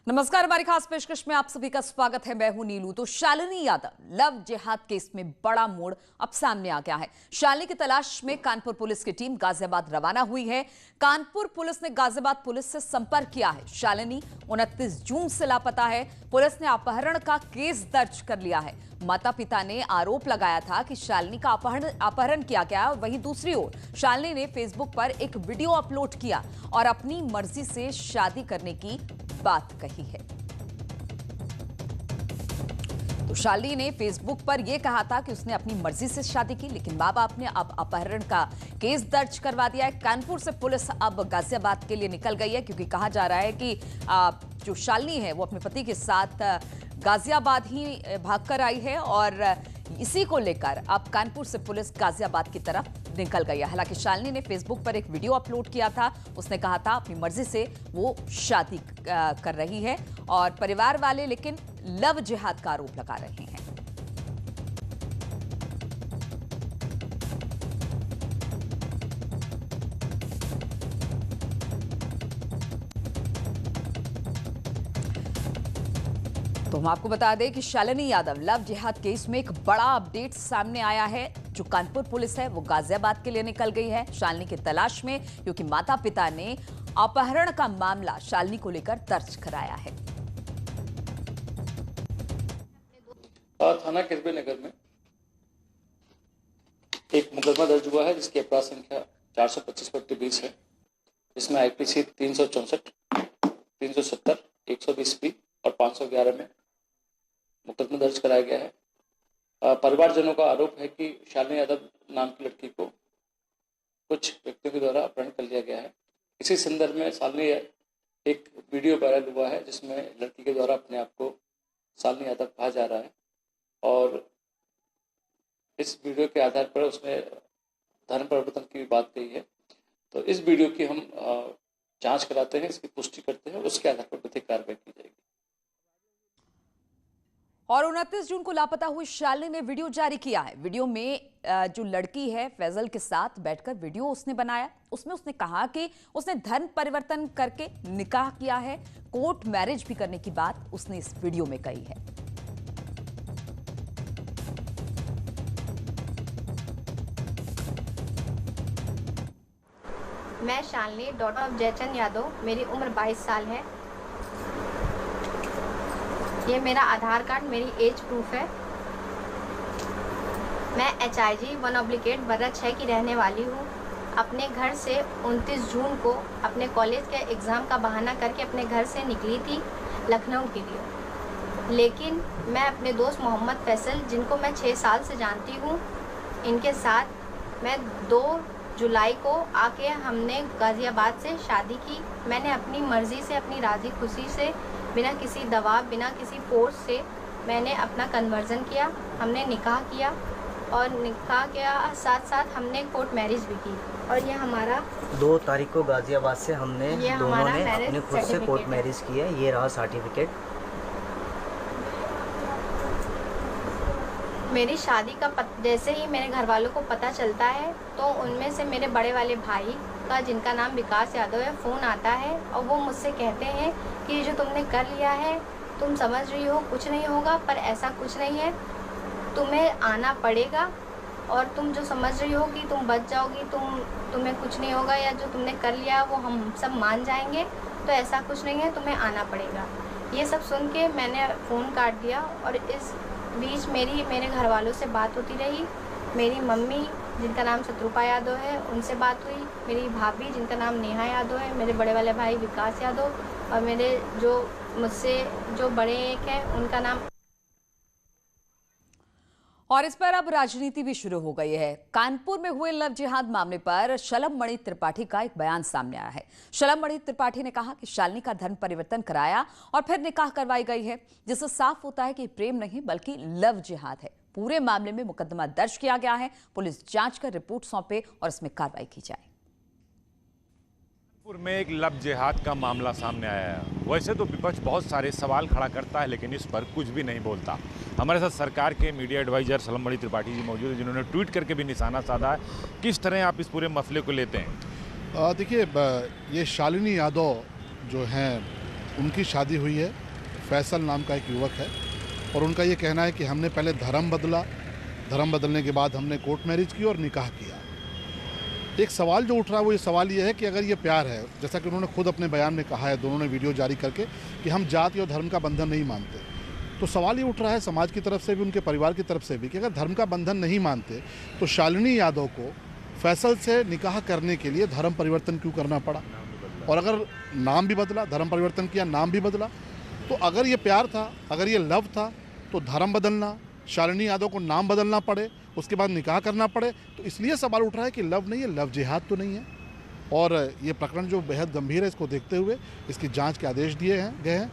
नमस्कार। हमारी खास पेशकश में आप सभी का स्वागत है। मैं हूं नीलू। तो शालिनी यादव लव जिहाद केस में बड़ा मोड़ अब सामने आ गया है। शालिनी की तलाश में कानपुर पुलिस की टीम गाजियाबाद रवाना हुई है। कानपुर पुलिस ने गाजियाबाद पुलिस से संपर्क किया है। शालिनी 29 जून से लापता है। पुलिस ने अपहरण का केस दर्ज कर लिया है। माता पिता ने आरोप लगाया था कि शालिनी का अपहरण किया गया। वहीं दूसरी ओर शालिनी ने फेसबुक पर एक वीडियो अपलोड किया और अपनी मर्जी से शादी करने की बात कही है। तो शालिनी ने फेसबुक पर यह कहा था कि उसने अपनी मर्जी से शादी की, लेकिन मां बाप ने अब अपहरण का केस दर्ज करवा दिया है। कानपुर से पुलिस अब गाजियाबाद के लिए निकल गई है, क्योंकि कहा जा रहा है कि जो शालिनी है वो अपने पति के साथ गाजियाबाद ही भागकर आई है और इसी को लेकर अब कानपुर से पुलिस गाजियाबाद की तरफ निकल गई है। हालांकि शालिनी ने फेसबुक पर एक वीडियो अपलोड किया था। उसने कहा था अपनी मर्जी से वो शादी कर रही है और परिवार वाले लेकिन लव जिहाद का आरोप लगा रहे हैं। तो हम आपको बता दें कि शालिनी यादव लव जिहाद केस में एक बड़ा अपडेट सामने आया है। जो कानपुर पुलिस है वो गाजियाबाद के लिए निकल गई है शालिनी की तलाश में, क्योंकि माता पिता ने अपहरण का मामला शालिनी को लेकर दर्ज कराया है। थाना किरबे नगर में एक मुकदमा दर्ज हुआ है, जिसकी अपराध संख्या 425/20 है। इसमें आईपीसी 364, 370, 120B और 511 में मुकदमा दर्ज कराया गया है। परिवारजनों का आरोप है कि शालिनी यादव नाम की लड़की को कुछ व्यक्तियों के द्वारा अपहरण कर लिया गया है। इसी संदर्भ में शालिनी एक वीडियो वायरल हुआ है, जिसमें लड़की के द्वारा अपने आप को शालिनी यादव कहा जा रहा है और इस वीडियो के आधार पर उसने धर्म परिवर्तन की बात कही है। तो इस वीडियो की हम जांच कराते हैं, इसकी पुष्टि करते हैं, उसके आधार पर विधिक कार्रवाई की जाएगी। और 29 जून को लापता हुई शालिनी ने वीडियो जारी किया है। वीडियो में जो लड़की है फैजल के साथ बैठकर वीडियो उसने बनाया। उसमें उसने कहा कि उसने धर्म परिवर्तन करके निकाह किया है, कोर्ट मैरिज भी करने की बात उसने इस वीडियो में कही है। मैं शालिनी डॉटर ऑफ जयचंद यादव, मेरी उम्र 22 साल है। ये मेरा आधार कार्ड, मेरी एज प्रूफ है। मैं HIG 1/8 बरह 6 की रहने वाली हूँ। अपने घर से 29 जून को अपने कॉलेज के एग्ज़ाम का बहाना करके अपने घर से निकली थी लखनऊ के लिए, लेकिन मैं अपने दोस्त मोहम्मद फैसल, जिनको मैं 6 साल से जानती हूँ, इनके साथ मैं 2 जुलाई को आके हमने गाज़ियाबाद से शादी की। मैंने अपनी मर्ज़ी से, अपनी राज़ी खुशी से, बिना किसी दबाव, बिना किसी फोर्स से मैंने अपना कन्वर्जन किया। हमने निकाह किया और निकाह के साथ साथ हमने कोर्ट मैरिज भी की। और ये हमारा 2 तारीख को गाज़ियाबाद से हमने दोनों ने अपने खुद से कोर्ट मैरिज की है। ये रहा सर्टिफिकेट। मेरी शादी का जैसे ही मेरे घर वालों को पता चलता है तो उनमें से मेरे बड़े वाले भाई का, जिनका नाम विकास यादव है, फ़ोन आता है और वो मुझसे कहते हैं कि जो तुमने कर लिया है, तुम समझ रही हो कुछ नहीं होगा, पर ऐसा कुछ नहीं है, तुम्हें आना पड़ेगा और तुम जो समझ रही हो कि तुम बच जाओगी, तुम्हें कुछ नहीं होगा या जो तुमने कर लिया वो हम सब मान जाएंगे, तो ऐसा कुछ नहीं है, तुम्हें आना पड़ेगा। ये सब सुन के मैंने फ़ोन काट दिया और इस बीच मेरे घर वालों से बात होती रही। मेरी मम्मी, जिनका नाम शत्रुपा यादव है, उनसे बात हुई। मेरी भाभी, जिनका नाम नेहा यादव है, मेरे बड़े वाले भाई विकास यादव और मेरे जो मुझसे जो बड़े एक हैं उनका नाम। और इस पर अब राजनीति भी शुरू हो गई है। कानपुर में हुए लव जिहाद मामले पर शलभ त्रिपाठी का एक बयान सामने आया है। शलभ त्रिपाठी ने कहा कि शालिनी का धर्म परिवर्तन कराया और फिर निकाह करवाई गई है, जिससे साफ होता है कि प्रेम नहीं बल्कि लव जिहाद है। पूरे मामले में मुकदमा दर्ज किया गया है। पुलिस जांच कर रिपोर्ट सौंपे और इसमें कार्रवाई की जाए। कानपुर में एक लव जिहाद का मामला सामने आया है। वैसे तो विपक्ष बहुत सारे सवाल खड़ा करता है, लेकिन इस पर कुछ भी नहीं बोलता। हमारे साथ सरकार के मीडिया एडवाइजर शलभ त्रिपाठी जी मौजूद है, जिन्होंने ट्वीट करके भी निशाना साधा है। किस तरह आप इस पूरे मसले को लेते हैं? देखिए, ये शालिनी यादव जो हैं उनकी शादी हुई है, फैसल नाम का एक युवक है, और उनका ये कहना है कि हमने पहले धर्म बदला, धर्म बदलने के बाद हमने कोर्ट मैरिज की और निकाह किया। एक सवाल जो उठ रहा है वो ये सवाल ये है कि अगर ये प्यार है, जैसा कि उन्होंने खुद अपने बयान में कहा है, दोनों ने वीडियो जारी करके, कि हम जाति और धर्म का बंधन नहीं मानते, तो सवाल ये उठ रहा है समाज की तरफ से भी, उनके परिवार की तरफ से भी, कि अगर धर्म का बंधन नहीं मानते तो शालिनी यादव को फैसल से निकाह करने के लिए धर्म परिवर्तन क्यों करना पड़ा? और अगर नाम भी बदला, धर्म परिवर्तन किया, नाम भी बदला, तो अगर ये प्यार था, अगर ये लव था, तो धर्म बदलना, शालिनी यादव को नाम बदलना पड़े, उसके बाद निकाह करना पड़े, तो इसलिए सवाल उठ रहा है कि लव नहीं है, लव जिहाद तो नहीं है। और ये प्रकरण जो बेहद गंभीर है, इसको देखते हुए इसकी जांच के आदेश दिए गए हैं।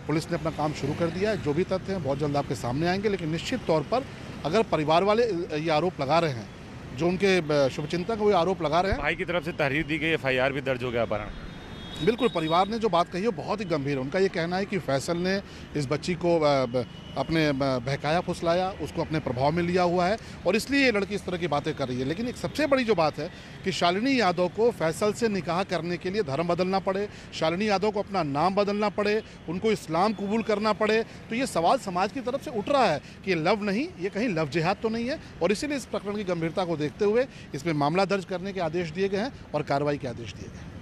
पुलिस ने अपना काम शुरू कर दिया है। जो भी तथ्य हैं बहुत जल्द आपके सामने आएंगे, लेकिन निश्चित तौर पर अगर परिवार वाले ये आरोप लगा रहे हैं, जो उनके शुभचिंतक वो आरोप लगा रहे हैं, भाई की तरफ से तहरीर दी गई, FIR भी दर्ज हो गया अपहरण। बिल्कुल, परिवार ने जो बात कही है बहुत ही गंभीर है। उनका ये कहना है कि फैसल ने इस बच्ची को अपने बहकाया, फुसलाया, उसको अपने प्रभाव में लिया हुआ है, और इसलिए ये लड़की इस तरह की बातें कर रही है। लेकिन एक सबसे बड़ी जो बात है कि शालिनी यादव को फैसल से निकाह करने के लिए धर्म बदलना पड़े, शालिनी यादव को अपना नाम बदलना पड़े, उनको इस्लाम कबूल करना पड़े, तो ये सवाल समाज की तरफ से उठ रहा है कि ये लव नहीं, ये कहीं लव जिहाद तो नहीं है। और इसीलिए इस प्रकरण की गंभीरता को देखते हुए इसमें मामला दर्ज करने के आदेश दिए गए हैं और कार्रवाई के आदेश दिए गए हैं।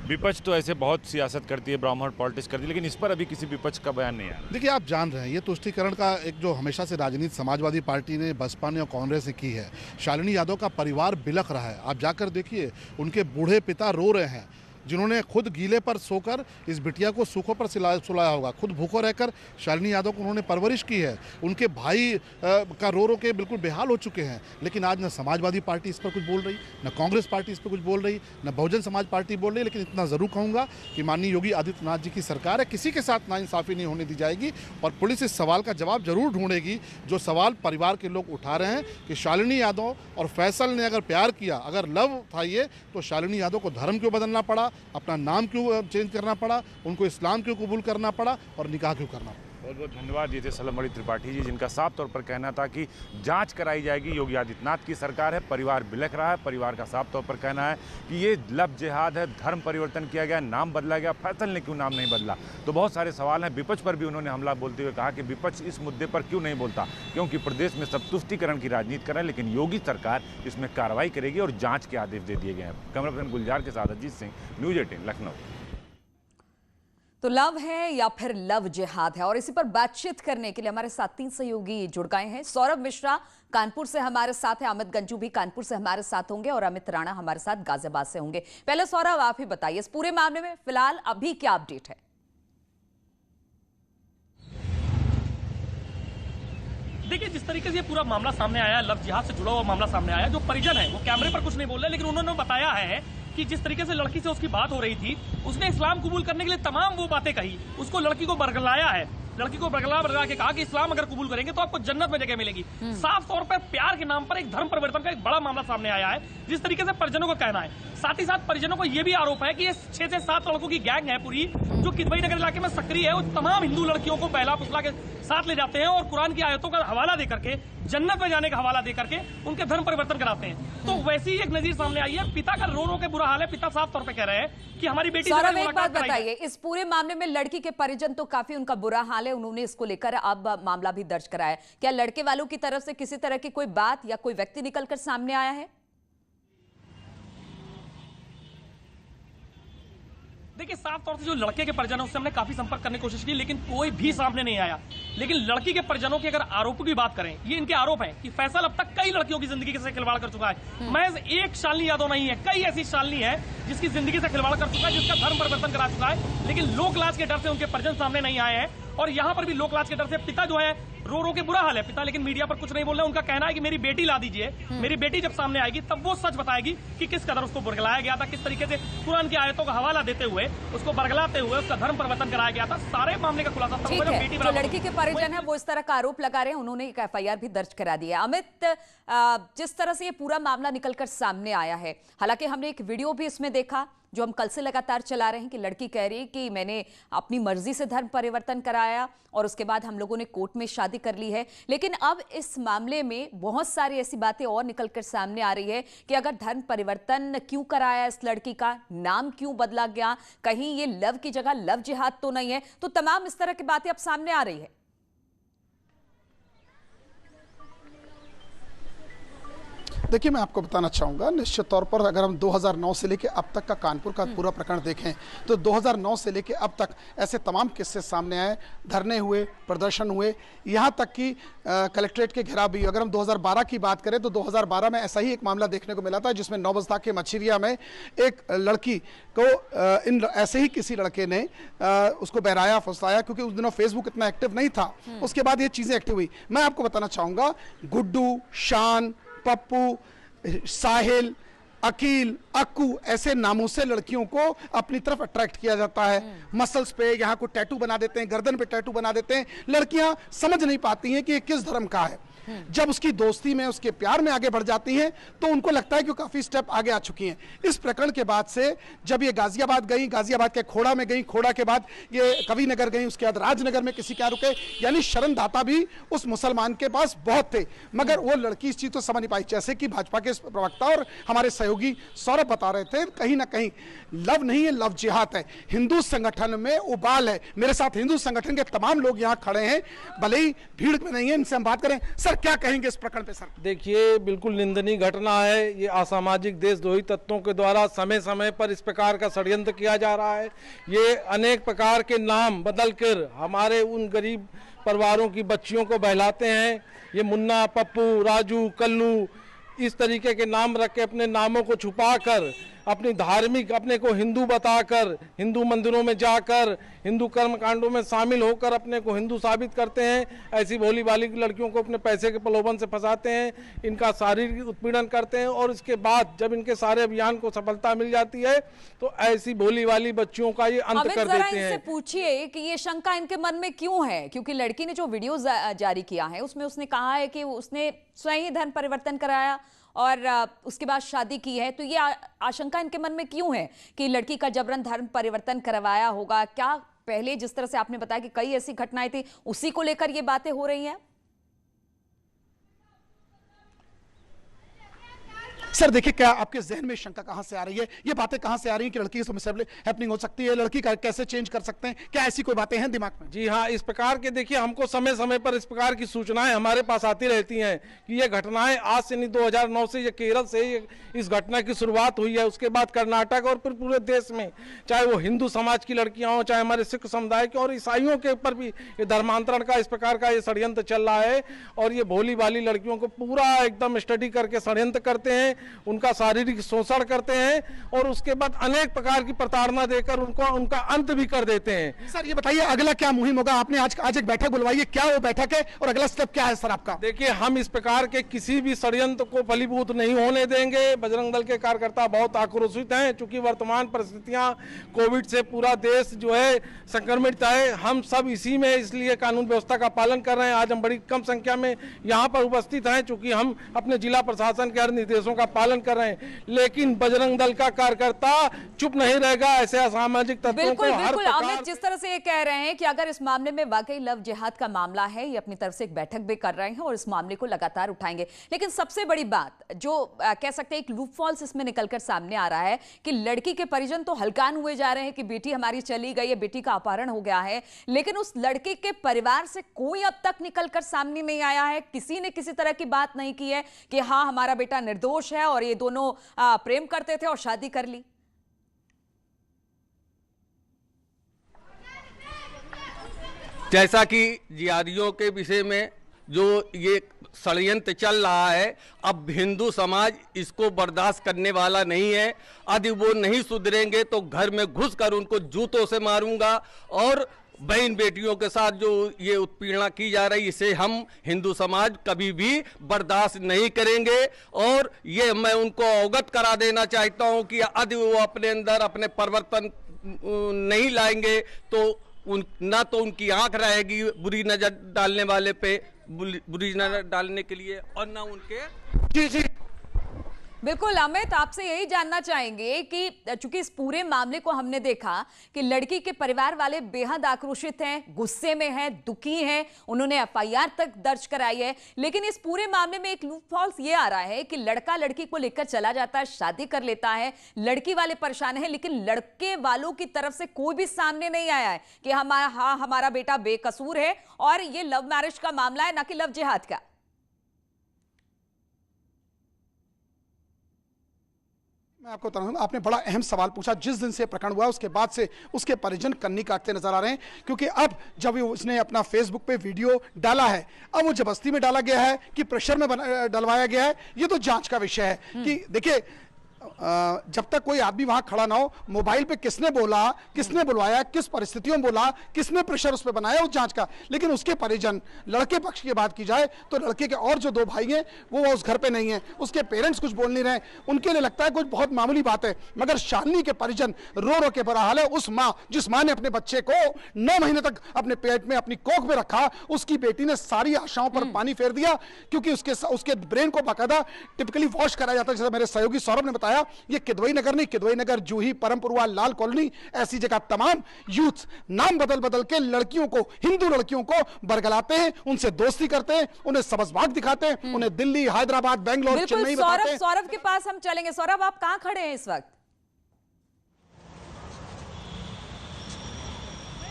विपक्ष तो ऐसे बहुत सियासत करती है, ब्राह्मण पॉलिटिक्स करती है, लेकिन इस पर अभी किसी विपक्ष का बयान नहीं आया। देखिए, आप जान रहे हैं ये तुष्टीकरण का एक जो हमेशा से राजनीति समाजवादी पार्टी ने, बसपा ने और कांग्रेस ने की है। शालिनी यादव का परिवार बिलख रहा है। आप जाकर देखिए, उनके बूढ़े पिता रो रहे हैं, जिन्होंने खुद गीले पर सोकर इस बिटिया को सूखों पर सुलाया होगा, खुद भूखों रहकर शालिनी यादव को उन्होंने परवरिश की है। उनके भाई का रो रो के बिल्कुल बेहाल हो चुके हैं। लेकिन आज न समाजवादी पार्टी इस पर कुछ बोल रही, न कांग्रेस पार्टी इस पर कुछ बोल रही, न बहुजन समाज पार्टी बोल रही। लेकिन इतना ज़रूर कहूँगा कि माननीय योगी आदित्यनाथ जी की सरकार है, किसी के साथ नाइंसाफ़ी नहीं होने दी जाएगी, और पुलिस इस सवाल का जवाब जरूर ढूंढेगी जो सवाल परिवार के लोग उठा रहे हैं कि शालिनी यादव और फैसल ने अगर प्यार किया, अगर लव था ये, तो शालिनी यादव को धर्म क्यों बदलना पड़ा, अपना नाम क्यों चेंज करना पड़ा, उनको इस्लाम क्यों कबूल करना पड़ा, और निकाह क्यों करना पड़ा। बहुत बहुत धन्यवाद। ये थे सलमणि त्रिपाठी जी, जिनका साफ तौर पर कहना था कि जांच कराई जाएगी। योगी आदित्यनाथ की सरकार है, परिवार बिलख रहा है। परिवार का साफ तौर पर कहना है कि ये लव जिहाद है, धर्म परिवर्तन किया गया, नाम बदला गया। फैसल ने क्यों नाम नहीं बदला? तो बहुत सारे सवाल हैं। विपक्ष पर भी उन्होंने हमला बोलते हुए कहा कि विपक्ष इस मुद्दे पर क्यों नहीं बोलता, क्योंकि प्रदेश में सब तुष्टीकरण की राजनीति कर रहे हैं। लेकिन योगी सरकार इसमें कार्रवाई करेगी और जाँच के आदेश दे दिए गए हैं। कैमरा पर्सन गुलजार के साथ अजीत सिंह, न्यूज़ 18 लखनऊ। तो लव है या फिर लव जिहाद है, और इसी पर बातचीत करने के लिए हमारे साथ 3 सहयोगी जुड़ गए हैं। सौरभ मिश्रा कानपुर से हमारे साथ है, अमित गंजू भी कानपुर से हमारे साथ होंगे, और अमित राणा हमारे साथ गाजियाबाद से होंगे। पहले सौरभ, आप ही बताइए, इस पूरे मामले में फिलहाल अभी क्या अपडेट है? देखिए, जिस तरीके से ये पूरा मामला सामने आया, लव जिहाद से जुड़ा हुआ मामला सामने आया, जो परिजन है वो कैमरे पर कुछ नहीं बोल रहे, लेकिन उन्होंने बताया है कि जिस तरीके से लड़की से उसकी बात हो रही थी, उसने इस्लाम कबूल करने के लिए तमाम वो बातें कही, उसको लड़की को बरगलाया है, लड़की को बरगला के कहा कि इस्लाम अगर कबूल करेंगे तो आपको जन्नत में जगह मिलेगी। साफ तौर पर प्यार के नाम पर एक धर्म परिवर्तन का एक बड़ा मामला सामने आया है, जिस तरीके से परिजनों को कहना है। साथ ही साथ परिजनों को यह भी आरोप है कि ये 6 से 7 लड़कों की गैंग है पूरी, जो किदवई नगर इलाके में सक्रिय है। वो तमाम हिंदू लड़कियों को बहला फुसला के साथ ले जाते हैं और कुरान की आयतों का हवाला देकर के, जन्नत में जाने का हवाला देकर के उनके धर्म परिवर्तन कराते हैं। तो वैसी ही एक नजीर सामने आई है। पिता का रो रो के बुरा हाल है। पिता साफ तौर पे कह रहे हैं कि हमारी बेटी। सौरभ, एक बात बताइए, इस पूरे मामले में लड़की के परिजन तो काफी उनका बुरा हाल है, उन्होंने इसको लेकर अब मामला भी दर्ज कराया। क्या लड़के वालों की तरफ से किसी तरह की कोई बात या कोई व्यक्ति निकलकर सामने आया है? देखिए, साफ तौर से जो लड़के के परिजन है उससे हमने काफी संपर्क करने की कोशिश की, लेकिन कोई भी सामने नहीं आया। लेकिन लड़की के परिजनों के अगर आरोपों की बात करें, ये इनके आरोप हैं कि फैसल अब तक कई लड़कियों की जिंदगी से खिलवाड़ कर चुका है। महज एक शालिनी यादव नहीं है, कई ऐसी शालिनी है जिसकी जिंदगी से खिलवाड़ कर चुका है, जिसका धर्म परिवर्तन करा चुका है। लेकिन लोक लाज के डर से उनके परिजन सामने नहीं आए हैं, और यहाँ पर भी लोक लाज के डर से पिता जो है रो रो के बुरा हाल है पिता, लेकिन मीडिया पर कुछ नहीं बोल रहे। उनका कहना है कि मेरी बेटी ला दीजिए, मेरी बेटी जब सामने आएगी तब वो सच बताएगी कि किस कदर उसको बरगलाया गया था, किस तरीके से कुरान की आयतों का हवाला देते हुए, उसको बरगलाते हुए उसका धर्म परिवर्तन कराया गया था। सारे मामले का खुलासा तब हुआ जब बेटी जो लड़की के परिजन है वो इस तरह का आरोप लगा रहे हैं, उन्होंने एक FIR भी दर्ज करा दिया। अमित, जिस तरह से ये पूरा मामला निकलकर सामने आया है, हालांकि हमने एक वीडियो भी इसमें देखा जो हम कल से लगातार चला रहे हैं कि लड़की कह रही है कि मैंने अपनी मर्जी से धर्म परिवर्तन कराया और उसके बाद हम लोगों ने कोर्ट में शादी कर ली है। लेकिन अब इस मामले में बहुत सारी ऐसी बातें और निकलकर सामने आ रही है कि अगर धर्म परिवर्तन क्यों कराया इस लड़की का, नाम क्यों बदला गया, कहीं ये लव की जगह लव जिहाद तो नहीं है। तो तमाम इस तरह की बातें अब सामने आ रही है। देखिए, मैं आपको बताना चाहूँगा, निश्चित तौर पर अगर हम 2009 से लेकर अब तक का कानपुर का पूरा प्रकरण देखें तो 2009 से लेकर अब तक ऐसे तमाम किस्से सामने आए, धरने हुए, प्रदर्शन हुए, यहाँ तक कि कलेक्ट्रेट के घेराव भी। अगर हम 2012 की बात करें तो 2012 में ऐसा ही एक मामला देखने को मिला था जिसमें नौबस्ता के मछिरिया में एक लड़की को ऐसे ही किसी लड़के ने उसको बहराया, फुसलाया, क्योंकि उस दिनों फेसबुक इतना एक्टिव नहीं था। उसके बाद ये चीज़ें एक्टिव हुई। मैं आपको बताना चाहूँगा, गुड्डू, शान, पप्पू, साहिल, अकील, अक्कू ऐसे नामों से लड़कियों को अपनी तरफ अट्रैक्ट किया जाता है। मसल्स पे यहाँ को टैटू बना देते हैं, गर्दन पे टैटू बना देते हैं। लड़कियां समझ नहीं पाती हैं कि ये किस धर्म का है। जब उसकी दोस्ती में, उसके प्यार में आगे बढ़ जाती हैं तो उनको लगता है कि वो काफी स्टेप आगे आ चुकी हैं। इस प्रकरण के बाद से जब ये गाजियाबाद गई, गाजियाबाद के खोड़ा में गई, खोड़ा के बाद ये कविनगर गई, उसके बाद राजनगर में किसी क्या रुके, यानी शरणदाता भी उस मुसलमान के पास बहुत थे, मगर वो लड़की इस चीज को समझ नहीं पाई। जैसे कि भाजपा के प्रवक्ता और हमारे सहयोगी सौरभ बता रहे थे, कहीं ना कहीं लव नहीं है, लव जिहाद है। हिंदू संगठन में उबाल है। मेरे साथ हिंदू संगठन के तमाम लोग यहाँ खड़े हैं, भले ही भीड़ में नहीं है, इनसे हम बात करें। सर, क्या कहेंगे इस प्रकरण पे? सर देखिए, बिल्कुल निंदनीय घटना है। ये असामाजिक देशद्रोही तत्वों के द्वारा समय समय पर इस प्रकार का षड्यंत्र किया जा रहा है। ये अनेक प्रकार के नाम बदलकर हमारे उन गरीब परिवारों की बच्चियों को बहलाते हैं। ये मुन्ना, पप्पू, राजू, कल्लू इस तरीके के नाम रख के अपने नामों को छुपाकर अपनी धार्मिक, अपने को हिंदू बताकर, हिंदू मंदिरों में जाकर हिंदू कर्मकांडों में शामिल होकर अपने को हिंदू साबित करते हैं। ऐसी भोली भाली लड़कियों को अपने पैसे के प्रलोभन से फंसाते हैं, इनका शारीरिक उत्पीड़न करते हैं और इसके बाद जब इनके सारे अभियान को सफलता मिल जाती है तो ऐसी भोली भाली बच्चियों का ये अंत कर देते हैं। इनसे पूछिए कि ये शंका इनके मन में क्यों है, क्योंकि लड़की ने जो वीडियो जारी किया है उसमें उसने कहा है कि उसने स्वयं ही धर्म परिवर्तन कराया और उसके बाद शादी की है। तो ये आशंका इनके मन में क्यों है कि लड़की का जबरन धर्म परिवर्तन करवाया होगा? क्या पहले जिस तरह से आपने बताया कि कई ऐसी घटनाएं थी, उसी को लेकर ये बातें हो रही हैं? सर देखिए, क्या आपके जहन में शंका कहां से आ रही है? ये बातें कहां से आ रही हैं कि लड़की की समस्या हैपनिंग हो सकती है, लड़की का कैसे चेंज कर सकते हैं? क्या ऐसी कोई बातें हैं दिमाग में? जी हाँ, इस प्रकार के देखिए, हमको समय समय पर इस प्रकार की सूचनाएं हमारे पास आती रहती हैं कि ये घटनाएं आज से नहीं, 2009 से ये केरल से इस घटना की शुरुआत हुई है। उसके बाद कर्नाटक और फिर पूरे देश में, चाहे वो हिंदू समाज की लड़कियां हों, चाहे हमारे सिख समुदाय के और ईसाइयों के ऊपर भी ये धर्मांतरण का इस प्रकार का ये षड्यंत्र चल रहा है। और ये भोली भाली लड़कियों को पूरा एकदम स्टडी करके षड्यंत्र करते हैं, उनका शारीरिक शोषण करते हैं और उसके बाद अनेक प्रकार की प्रताड़ना देकर उनका अंत भी कर देते हैं। सर ये बताइए, अगला क्या मुहिम होगा? आपने आज एक बैठक बुलवाई है, क्या वो बैठक है और अगला स्टेप क्या है सर आपका? देखिए, हम इस प्रकार के किसी भी षड्यंत्र को फलीभूत नहीं होने देंगे। बजरंग दल के कार्यकर्ता बहुत आक्रोशित हैं, चूंकि वर्तमान परिस्थितियां कोविड से पूरा देश जो है संक्रमित है। हम सब इसी में इसलिए कानून व्यवस्था का पालन कर रहे हैं। आज हम बड़ी कम संख्या में यहाँ पर उपस्थित हैं, चूंकि हम अपने जिला प्रशासन के हर निर्देशों का पालन कर रहे हैं। लेकिन बजरंग दल का कार्यकर्ता चुप नहीं रहेगा ऐसे असामाजिक तत्वों को हर प्रकार। अमित, जिस तरह से ये कह रहे हैं कि अगर इस मामले में वाकई लव जिहाद का मामला है, ये अपनी तरफ से एक बैठक भी कर रहे हैं और इस मामले को लगातार उठाएंगे। लेकिन सबसे बड़ी बात जो कह सकते हैं, एक लूप फॉल्स इसमें निकलकर सामने आ रहा है कि लड़की के परिजन तो हलकान हुए जा रहे हैं कि बेटी हमारी चली गई है, बेटी का अपहरण हो गया है, लेकिन उस लड़के के परिवार से कोई अब तक निकलकर सामने नहीं आया है। किसी ने किसी तरह की बात नहीं की है कि हाँ हमारा बेटा निर्दोष है और ये दोनों प्रेम करते थे और शादी कर ली। जैसा कि जिहादियों के विषय में जो ये षड्यंत्र चल रहा है, अब हिंदू समाज इसको बर्दाश्त करने वाला नहीं है। यदि वो नहीं सुधरेंगे तो घर में घुसकर उनको जूतों से मारूंगा और बहन बेटियों के साथ जो ये उत्पीड़ना की जा रही, इसे हम हिंदू समाज कभी भी बर्दाश्त नहीं करेंगे। और ये मैं उनको अवगत करा देना चाहता हूं कि यदि वो अपने अंदर अपने परिवर्तन नहीं लाएंगे तो ना तो उनकी आंख रहेगी बुरी नजर डालने वाले पे, बुरी नजर डालने के लिए, और ना उनके जी बिल्कुल अमित, आपसे यही जानना चाहेंगे कि चूंकि इस पूरे मामले को हमने देखा कि लड़की के परिवार वाले बेहद आक्रोशित हैं, गुस्से में हैं, दुखी हैं, उन्होंने एफआईआर तक दर्ज कराई है, लेकिन इस पूरे मामले में एक लूपहॉल्स ये आ रहा है कि लड़का लड़की को लेकर चला जाता है, शादी कर लेता है, लड़की वाले परेशान हैं, लेकिन लड़के वालों की तरफ से कोई भी सामने नहीं आया है कि हमारा बेटा बेकसूर है और ये लव मैरिज का मामला है, ना कि लव जिहाद का। मैं आपको बता रहा हूं, आपने बड़ा अहम सवाल पूछा। जिस दिन से प्रकरण हुआ उसके बाद से उसके परिजन कन्नी काटते नजर आ रहे हैं, क्योंकि अब जब उसने अपना फेसबुक पे वीडियो डाला है, अब वो जबरदस्ती में डाला गया है कि प्रेशर में डलवाया गया है। ये तो जांच का विषय है कि देखिए, जब तक कोई आदमी वहां खड़ा ना हो, मोबाइल पे किसने बोला, किसने बुलवाया, किस परिस्थितियों में बोला, किसने प्रेशर उस पर बनाया, उस जांच का। लेकिन उसके परिजन, लड़के पक्ष की बात की जाए तो लड़के के और जो 2 भाई हैं वो उस घर पे नहीं है, उसके पेरेंट्स कुछ बोल नहीं रहे, उनके लिए लगता है कुछ बहुत मामूली बात है, मगर शालिनी के परिजन रो रो के बुरा हाल है। उस माँ, जिस माँ ने अपने बच्चे को 9 महीने तक अपने पेट में, अपनी कोख में रखा, उसकी बेटी ने सारी आशाओं पर पानी फेर दिया, क्योंकि उसके ब्रेन को बाकायदा टिपिकली वॉश कराया जाता है। जैसे मेरे सहयोगी सौरभ ने बताया, ये किदवई नगर नहीं, किदवई नगर, जूही, परमपुरवा, लाल कॉलोनी, ऐसी जगह तमाम यूथ नाम बदल बदल के लड़कियों को, हिंदू लड़कियों को बरगलाते हैं, उनसे दोस्ती करते हैं, उन्हें सबसबाग दिखाते हैं, उन्हें दिल्ली, हैदराबाद, बेंगलोर, चेन्नई बताते हैं। सौरभ के पास हम चलेंगे। सौरभ, आप कहां खड़े हैं इस वक्त?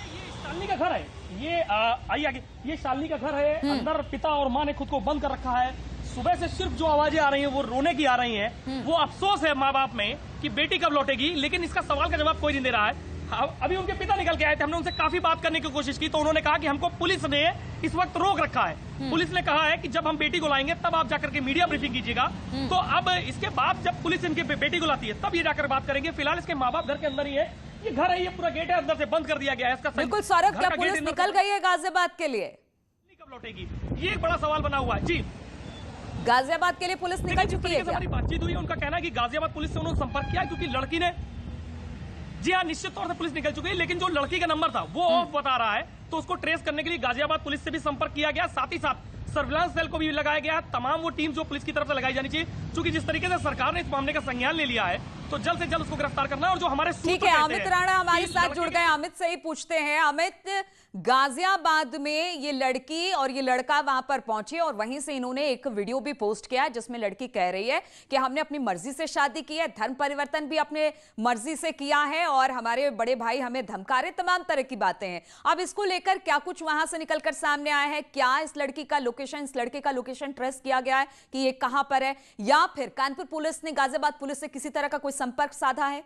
ये शालिनी का घर है, ये आइए आगे, ये शालिनी का घर है। अंदर पिता और माँ ने खुद को बंद कर रखा है। सुबह से सिर्फ जो आवाजें आ रही हैं वो रोने की आ रही हैं। वो अफसोस है माँ बाप में कि बेटी कब लौटेगी, लेकिन इसका सवाल का जवाब कोई नहीं दे रहा है। अभी उनके पिता निकल के आए थे, हमने उनसे काफी बात करने की कोशिश की, तो उन्होंने कहा कि हमको पुलिस ने इस वक्त रोक रखा है। पुलिस ने कहा है कि जब हम बेटी को लाएंगे तब आप जाकर के मीडिया ब्रीफिंग कीजिएगा। तो अब इसके बाद जब पुलिस इनके बेटी को लाती है तब ये जाकर बात करेंगे। फिलहाल इसके माँ बाप घर के अंदर ही है, ये घर है, ये पूरा गेट है, अंदर से बंद कर दिया गया है इसका। बिल्कुल सौरभ, क्या पुलिस निकल गई है गाजियाबाद के लिए? कब लौटेगी, ये एक बड़ा सवाल बना हुआ है। जी, गाजियाबाद के लिए पुलिस निकल चुकी है? हमारी बातचीत हुई, उनका कहना है कि गाजियाबाद पुलिस से उन्होंने संपर्क किया, क्योंकि लड़की ने, जी हाँ, निश्चित तौर से पुलिस निकल चुकी है, लेकिन जो लड़की का नंबर था वो ऑफ बता रहा है, तो उसको ट्रेस करने के लिए गाजियाबाद पुलिस से भी संपर्क किया गया। साथ ही साथ सर्विलांस सेल को भी लगाया गया। तमाम वो टीम जो पुलिस की तरफ से लगाई जानी चाहिए, क्योंकि जिस तरीके से सरकार ने इस मामले का संज्ञान ले लिया है, तो जल्द से जल्द उसको गिरफ्तार करना है। और जो हमारे ठीक है, अमित राणा हमारे साथ जुड़ गए। अमित से ही पूछते हैं, अमित, गाजियाबाद में ये लड़की और ये लड़का वहां पर पहुंचे और वहीं से इन्होंने एक वीडियो भी पोस्ट किया है जिसमें लड़की कह रही है कि हमने अपनी मर्जी से शादी की है, धर्म परिवर्तन भी अपने मर्जी से किया है और हमारे बड़े भाई हमें धमका रहे, तमाम तरह की बातें हैं। अब इसको लेकर क्या कुछ वहां से निकलकर सामने आया है? क्या इस लड़की का लोकेशन, इस लड़के का लोकेशन ट्रेस किया गया है कि ये कहां पर है, या फिर कानपुर पुलिस ने गाजियाबाद पुलिस से किसी तरह का कोई संपर्क साधा है?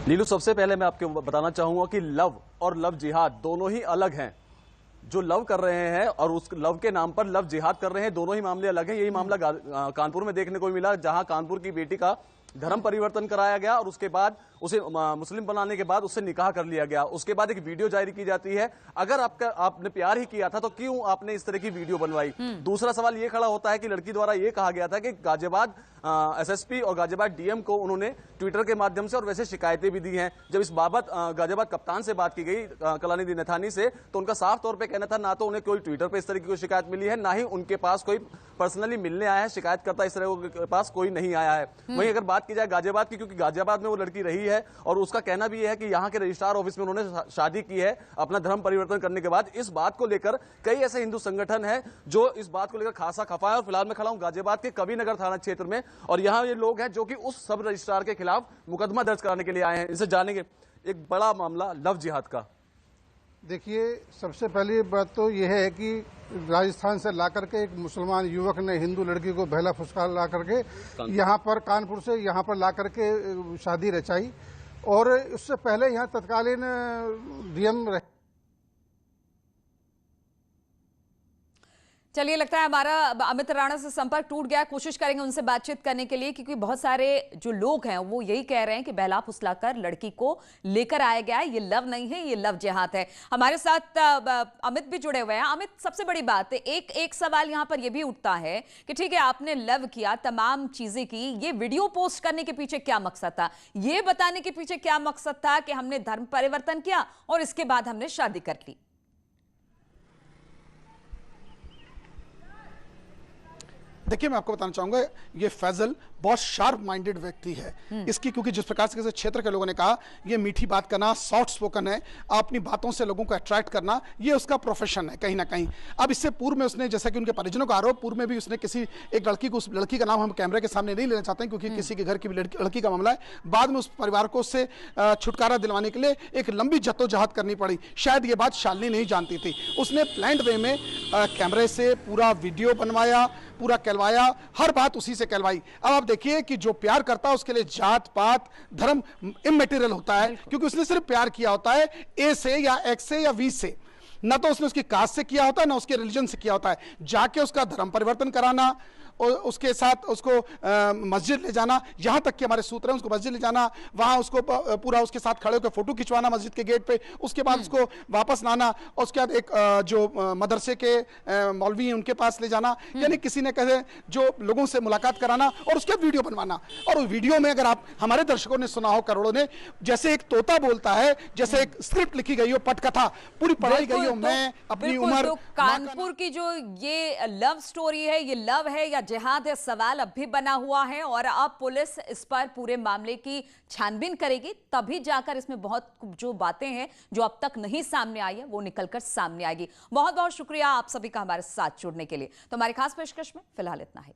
नीलू, सबसे पहले मैं आपको बताना चाहूंगा कि लव और लव जिहाद दोनों ही अलग हैं। जो लव कर रहे हैं और उस लव के नाम पर लव जिहाद कर रहे हैं, दोनों ही मामले अलग हैं। यही मामला कानपुर में देखने को मिला, जहां कानपुर की बेटी का धर्म परिवर्तन कराया गया और उसके बाद उसे मुस्लिम बनाने के बाद उससे निकाह कर लिया गया। उसके बाद एक वीडियो जारी की जाती है। अगर आपने प्यार ही किया था तो क्यों आपने इस तरह की वीडियो बनवाई? दूसरा सवाल ये खड़ा होता है कि लड़की द्वारा ये कहा गया था कि गाजियाबाद एसएसपी और गाजियाबाद डीएम को उन्होंने ट्विटर के माध्यम से और वैसे शिकायतें भी दी हैं। जब इस बाबत गाजियाबाद कप्तान से बात की गई, कलानिधि नथानी से, तो उनका साफ तौर पर कहना था ना तो उन्हें कोई ट्विटर पर इस तरह की कोई शिकायत मिली है, ना ही उनके पास कोई पर्सनली मिलने आया है, शिकायतकर्ता इस तरह के पास कोई नहीं आया है। वहीं अगर बात की जाए गाजियाबाद की, क्योंकि गाजियाबाद में वो लड़की रही है और उसका कहना भी है कि यहाँ के रजिस्ट्रार ऑफिस में उन्होंने शादी की है अपना धर्म परिवर्तन करने के बाद। इस बात को लेकर कई ऐसे हिंदू संगठन हैं जो इस बात को लेकर खासा खफा है। और फिलहाल मैं खड़ा हूं गाजियाबाद के कविनगर थाना क्षेत्र में और यहाँ ये लोग हैं जो कि उस सब रजिस्ट्रार के खिलाफ मुकदमा दर्ज कराने के लिए आए हैं। इनसे जानेंगे एक बड़ा मामला लव जिहाद का। देखिए, सबसे पहली बात तो यह है कि राजस्थान से लाकर के एक मुसलमान युवक ने हिंदू लड़की को बहला फुसका ला करके यहाँ पर कानपुर से यहाँ पर ला करके शादी रचाई और उससे पहले यहाँ तत्कालीन डीएम रहे। चलिए, लगता है हमारा अमित राणा से संपर्क टूट गया। कोशिश करेंगे उनसे बातचीत करने के लिए, क्योंकि बहुत सारे जो लोग हैं वो यही कह रहे हैं कि बहला फुसलाकर लड़की को लेकर आया गया है, ये लव नहीं है, ये लव जिहाद है। हमारे साथ अमित भी जुड़े हुए हैं। अमित, सबसे बड़ी बात है, एक सवाल यहाँ पर यह भी उठता है कि ठीक है, आपने लव किया, तमाम चीजें की, ये वीडियो पोस्ट करने के पीछे क्या मकसद था? ये बताने के पीछे क्या मकसद था कि हमने धर्म परिवर्तन किया और इसके बाद हमने शादी कर ली? देखिए मैं आपको बताना चाहूंगा, ये फैजल बहुत शार्प माइंडेड व्यक्ति है इसकी, क्योंकि जिस प्रकार से क्षेत्र के लोगों ने कहा, ये मीठी बात करना, सॉफ्ट स्पोकन है, अपनी बातों से लोगों को अट्रैक्ट करना, ये उसका प्रोफेशन है कहीं ना कहीं। अब इससे पूर्व में उसने, जैसा कि उनके परिजनों का आरोप, पूर्व में भी उसने किसी एक लड़की को, उस लड़की का नाम हम कैमरे के सामने नहीं लेना चाहते हैं क्योंकि किसी के घर की लड़की का मामला है, बाद में उस परिवार को उससे छुटकारा दिलवाने के लिए एक लंबी जद्दोजहद करनी पड़ी। शायद ये बात शालिनी नहीं जानती थी। उसने प्लान्ड वे में कैमरे से पूरा वीडियो बनवाया, पूरा कहलवाया, हर बात उसी से कहलवाई। अब आप देखिए कि जो प्यार करता है उसके लिए जात पात धर्म इमैटेरियल होता है, क्योंकि उसने सिर्फ प्यार किया होता है ए से या एक्स से या वी से, ना तो उसने उसकी कास्ट से किया होता है ना उसके रिलीजन से किया होता है। जाके उसका धर्म परिवर्तन कराना और उसके साथ उसको मस्जिद ले जाना, यहाँ तक कि हमारे सूत्र हैं उसको मस्जिद ले जाना, वहाँ उसको पूरा उसके साथ खड़े होकर फोटो खिंचवाना मस्जिद के गेट पे, उसके बाद उसको वापस लाना और उसके बाद एक जो मदरसे के मौलवी हैं उनके पास ले जाना, यानी किसी ने कहे जो लोगों से मुलाकात कराना और उसके बाद वीडियो बनवाना। और उस वीडियो में अगर आप हमारे दर्शकों ने सुना हो, करोड़ों ने, जैसे एक तोता बोलता है, जैसे एक स्क्रिप्ट लिखी गई हो, पटकथा पूरी पढ़ाई गई हो, मैं अपनी उम्र। तो कानपुर की जो ये लव स्टोरी है, ये लव है या जिहाद है, सवाल अब भी बना हुआ है और अब पुलिस इस पर पूरे मामले की छानबीन करेगी, तभी जाकर इसमें बहुत जो बातें हैं जो अब तक नहीं सामने आई है वो निकलकर सामने आएगी। बहुत बहुत शुक्रिया आप सभी का हमारे साथ जुड़ने के लिए। तो हमारी खास पेशकश में फिलहाल इतना ही।